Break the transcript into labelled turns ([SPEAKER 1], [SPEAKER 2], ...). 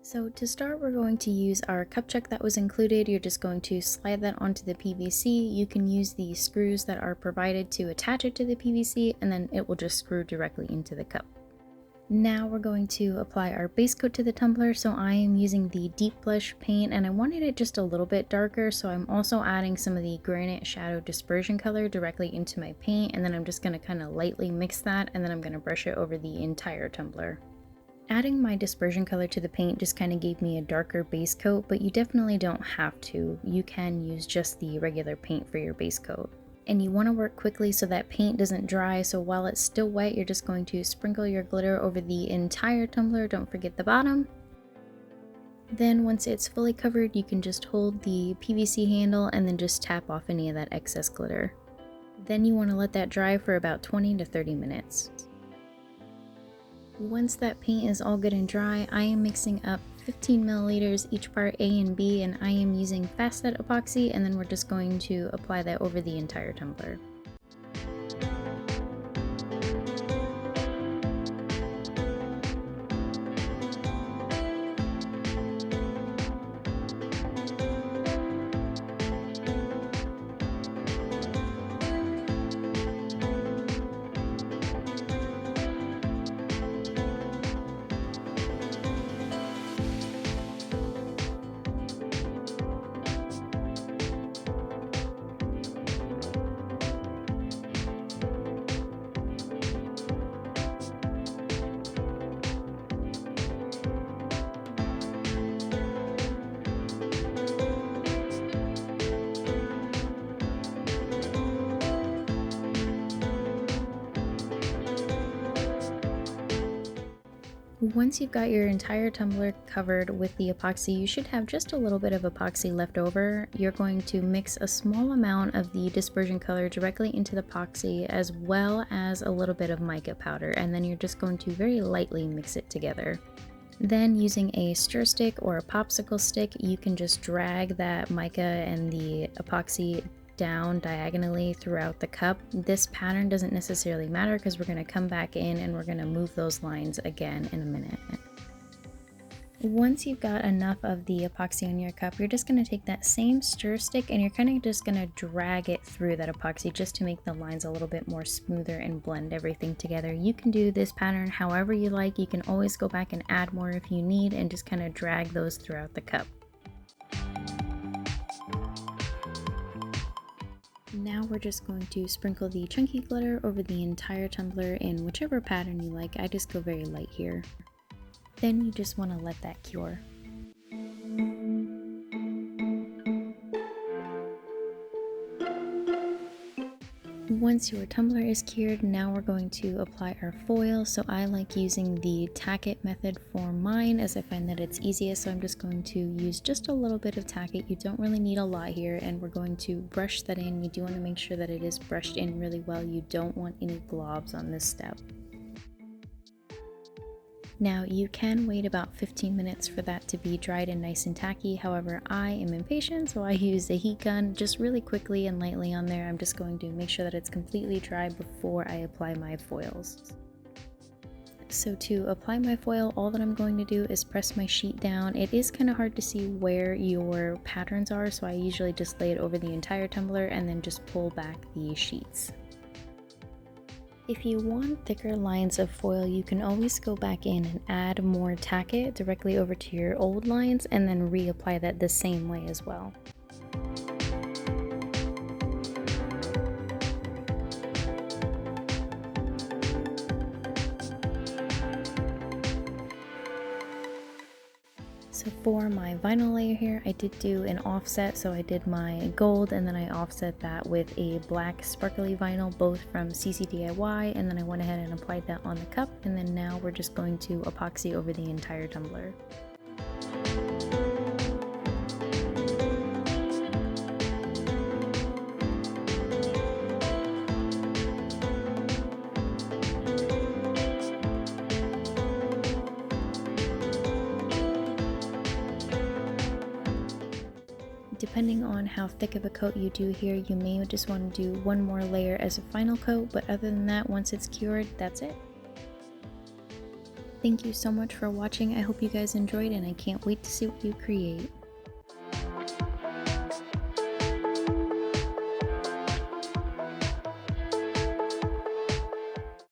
[SPEAKER 1] So to start, we're going to use our cup chuck that was included. You're just going to slide that onto the PVC. You can use the screws that are provided to attach it to the PVC, and then it will just screw directly into the cup. Now we're going to apply our base coat to the tumbler. So I am using the deep blush paint, and I wanted it just a little bit darker, so I'm also adding some of the granite shadow dispersion color directly into my paint, and then I'm just going to kind of lightly mix that, and then I'm going to brush it over the entire tumbler. Adding my dispersion color to the paint just kind of gave me a darker base coat, but you definitely don't have to. You can use just the regular paint for your base coat. And you want to work quickly so that paint doesn't dry, so while it's still wet, you're just going to sprinkle your glitter over the entire tumbler, don't forget the bottom. Then once it's fully covered, you can just hold the PVC handle and then just tap off any of that excess glitter. Then you want to let that dry for about 20 to 30 minutes. Once that paint is all good and dry, I am mixing up 15 milliliters each part A and B, and I am using fast set epoxy, and then we're just going to apply that over the entire tumbler. Once you've got your entire tumbler covered with the epoxy, you should have just a little bit of epoxy left over. You're going to mix a small amount of the dispersion color directly into the epoxy, as well as a little bit of mica powder, and then you're just going to very lightly mix it together. Then using a stir stick or a popsicle stick, you can just drag that mica and the epoxy down diagonally throughout the cup. This pattern doesn't necessarily matter because we're going to come back in and we're going to move those lines again in a minute. Once you've got enough of the epoxy on your cup, you're just going to take that same stir stick and you're kind of just going to drag it through that epoxy just to make the lines a little bit more smoother and blend everything together. You can do this pattern however you like. You can always go back and add more if you need and just kind of drag those throughout the cup. Now we're just going to sprinkle the chunky glitter over the entire tumbler in whichever pattern you like. I just go very light here. Then you just want to let that cure. Once your tumbler is cured, now we're going to apply our foil. So I like using the tack it method for mine as I find that it's easiest. So I'm just going to use just a little bit of tack it. You don't really need a lot here, and we're going to brush that in. You do want to make sure that it is brushed in really well. You don't want any globs on this step. Now you can wait about 15 minutes for that to be dried and nice and tacky. However, I am impatient, so I use a heat gun just really quickly and lightly on there. I'm just going to make sure that it's completely dry before I apply my foils. So to apply my foil, all that I'm going to do is press my sheet down. It is kind of hard to see where your patterns are, so I usually just lay it over the entire tumbler and then just pull back the sheets. If you want thicker lines of foil, you can always go back in and add more tack it directly over to your old lines and then reapply that the same way as well. So for my vinyl layer here, I did do an offset, so I did my gold and then I offset that with a black sparkly vinyl, both from CCDIY, and then I went ahead and applied that on the cup, and then now we're just going to epoxy over the entire tumbler. Depending on how thick of a coat you do here, you may just want to do one more layer as a final coat, but other than that, once it's cured, that's it. Thank you so much for watching. I hope you guys enjoyed and I can't wait to see what you create.